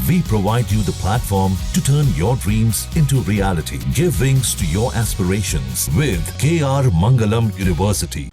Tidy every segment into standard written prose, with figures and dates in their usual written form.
We provide you the platform to turn your dreams into reality. Give wings to your aspirations with KR Mangalam University.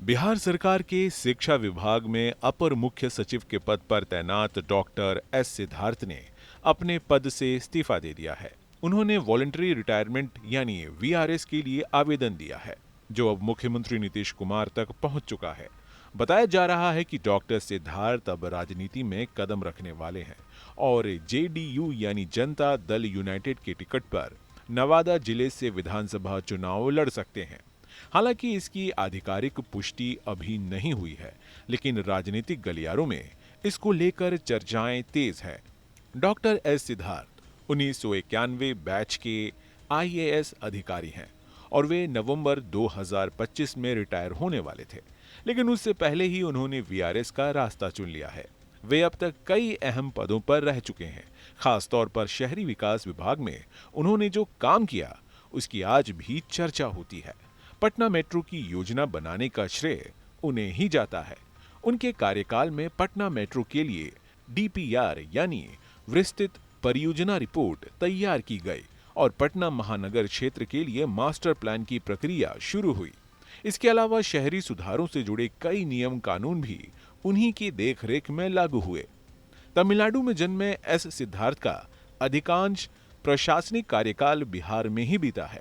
Bihar सरकार के शिक्षा विभाग में अपर मुख्य सचिव के पद पर तैनात डॉक्टर एस सिद्धार्थ ने अपने पद से इस्तीफा दे दिया है। उन्होंने वॉलंटरी रिटायरमेंट यानी वीआरएस के लिए आवेदन दिया है, जो अब मुख्यमंत्री नीतीश कुमार तक पहुंच चुका है। बताया जा रहा है कि डॉक्टर सिद्धार्थ अब राजनीति में कदम रखने वाले हैं और जेडीयू यानी जनता दल यूनाइटेड के टिकट पर नवादा जिले से विधानसभा चुनाव लड़ सकते हैं। हालांकि इसकी आधिकारिक पुष्टि अभी नहीं हुई है, लेकिन राजनीतिक गलियारों में इसको लेकर चर्चाएं तेज है। डॉक्टर एस सिद्धार्थ 1991 बैच के आईएएस अधिकारी हैं और वे नवंबर 2025 में रिटायर होने वाले थे, लेकिन उससे पहले ही उन्होंने वीआरएस का रास्ता चुन लिया है। वे अब तक कई अहम पदों पर रह चुके हैं। खास तौर पर शहरी विकास विभाग में उन्होंने जो काम किया उसकी आज भी चर्चा होती है। पटना मेट्रो की योजना बनाने का श्रेय उन्हें ही जाता है। उनके कार्यकाल में पटना मेट्रो के लिए डीपीआर यानी विस्तृत परियोजना रिपोर्ट तैयार की गई और पटना महानगर क्षेत्र के लिए मास्टर प्लान की प्रक्रिया शुरू हुई। इसके अलावा शहरी सुधारों से जुड़े कई नियम कानून भी उन्हीं की देखरेख में लागू हुए। तमिलनाडु में जन्मे एस सिद्धार्थ का अधिकांश प्रशासनिक कार्यकाल बिहार में ही बीता है।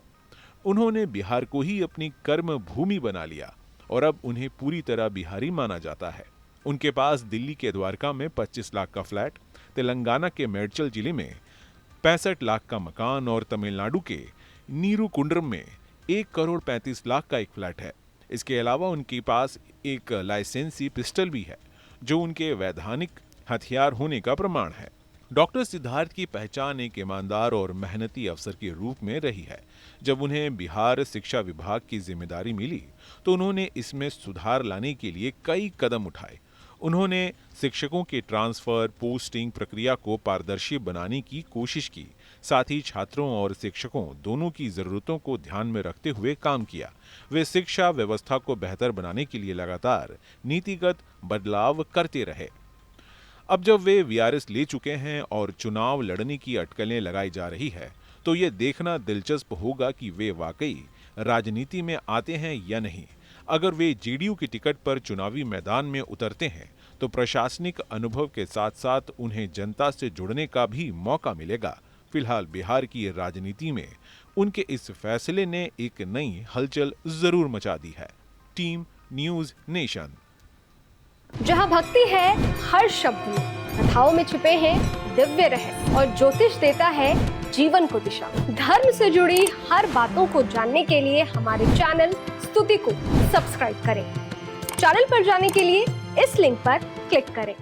उन्होंने बिहार को ही अपनी कर्म भूमि बना लिया और अब उन्हें पूरी तरह बिहारी माना जाता है। उनके पास दिल्ली के द्वारका में 25 लाख का फ्लैट, तेलंगाना के मेडचल जिले में 65 लाख का मकान और तमिलनाडु के नीरुकुंड्रम में 1 करोड़ 35 लाख का एक फ्लैट है। इसके अलावा उनके पास एक लाइसेंसी पिस्टल भी है, जो उनके वैधानिक हथियार होने का प्रमाण है। डॉक्टर सिद्धार्थ की पहचान एक ईमानदार और मेहनती अफसर के रूप में रही है। जब उन्हें बिहार शिक्षा विभाग की जिम्मेदारी मिली तो उन्होंने इसमें सुधार लाने के लिए कई कदम उठाए। उन्होंने शिक्षकों के ट्रांसफर पोस्टिंग प्रक्रिया को पारदर्शी बनाने की कोशिश की। साथ ही छात्रों और शिक्षकों दोनों की जरूरतों को ध्यान में रखते हुए काम किया। वे शिक्षा व्यवस्था को बेहतर बनाने के लिए लगातार नीतिगत बदलाव करते रहे। अब जब वे वीआरएस ले चुके हैं और चुनाव लड़ने की अटकलें लगाई जा रही है, तो ये देखना दिलचस्प होगा कि वे वाकई राजनीति में आते हैं या नहीं। अगर वे जेडीयू की टिकट पर चुनावी मैदान में उतरते हैं तो प्रशासनिक अनुभव के साथ साथ उन्हें जनता से जुड़ने का भी मौका मिलेगा। फिलहाल बिहार की राजनीति में उनके इस फैसले ने एक नई हलचल जरूर मचा दी है। Team news nation. जहाँ भक्ति है हर शब्द में, कथाओं में छुपे हैं दिव्य रहस्य और ज्योतिष देता है जीवन को दिशा। धर्म से जुड़ी हर बातों को जानने के लिए हमारे चैनल स्तुति को सब्सक्राइब करें। चैनल पर जाने के लिए इस लिंक पर क्लिक करें।